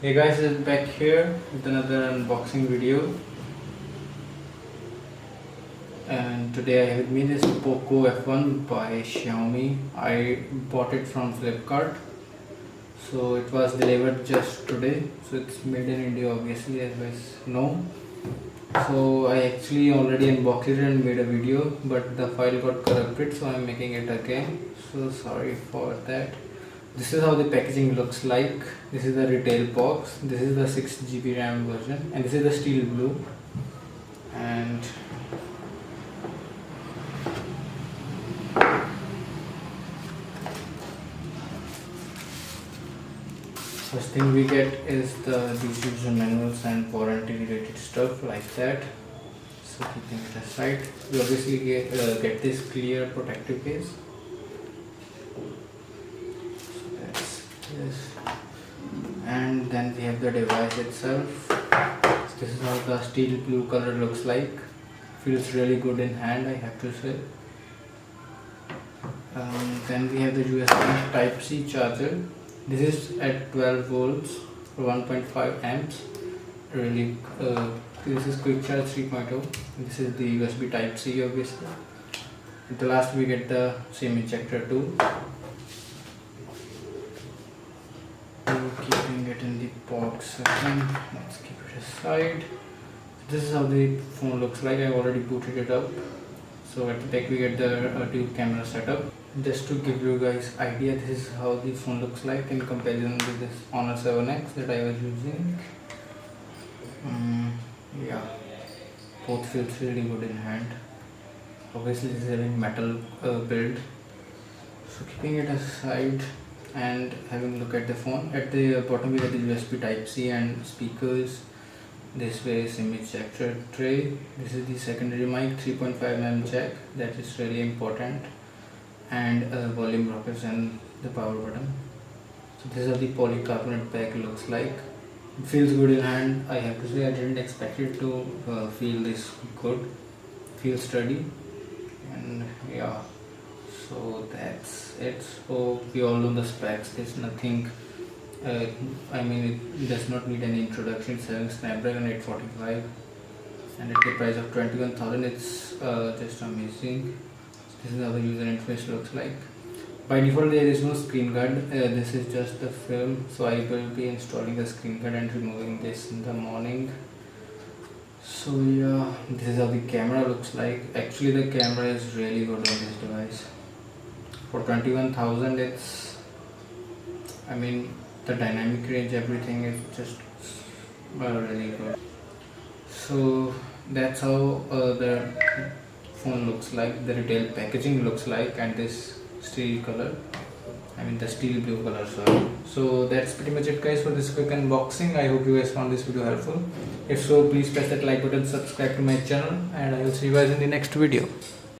Hey guys, is back here with another unboxing video, and today I have with me this Poco F1 by Xiaomi. I bought it from Flipkart, so it was delivered just today. So it's made in India, obviously, as you guys know. So I actually already unboxed it and made a video, but the file got corrupted, so I'm making it again. So sorry for that. This is how the packaging looks like. This is the retail box. This is the 6GB RAM version, and this is the steel blue. And first thing we get is these user manuals and warranty related stuff like that. So keeping it aside, we obviously get this clear protective case. Yes. And then we have the device itself. This is how the steel blue color looks like. Feels really good in hand, I have to say. Then we have the USB Type-C charger. This is at 12 volts for 1.5 amps. Really, this is quick charge 3.0. This is the USB Type-C, obviously. At the last we get the SIM ejector too. Keeping it in the box again. Let's keep it aside. This is how the phone looks like. I already booted it up. So at the back we get the dual camera setup. Just to give you guys idea, this is how the phone looks like in comparison with this Honor 7X that I was using. Yeah, both feels really good in hand. Obviously this is having metal build. So keeping it aside and having a look at the phone, at the bottom we get the USB Type-C and speakers. This way SIM ejector tray. This is the secondary mic, 3.5mm jack, that is really important, and volume rockers and the power button. So this is how the polycarbonate pack looks like. It feels good in hand, I have to say. I didn't expect it to feel this good. Feels sturdy, and yeah. So that's it. So we all know the specs. There's nothing, I mean, it does not need any introduction. It's having Snapdragon 845 and at the price of 21,000, it's just amazing. This is how the user interface looks like. By default there is no screen guard. This is just the film, so I will be installing the screen guard and removing this in the morning. So yeah, this is how the camera looks like. Actually the camera is really good on this device. For 21,000, it's, I mean, the dynamic range, everything is just really good. So that's how the phone looks like, the retail packaging looks like, and this steel color, I mean the steel blue color, sorry. So that's pretty much it guys for this quick unboxing. I hope you guys found this video helpful. If so, please press that like button, subscribe to my channel, and I will see you guys in the next video.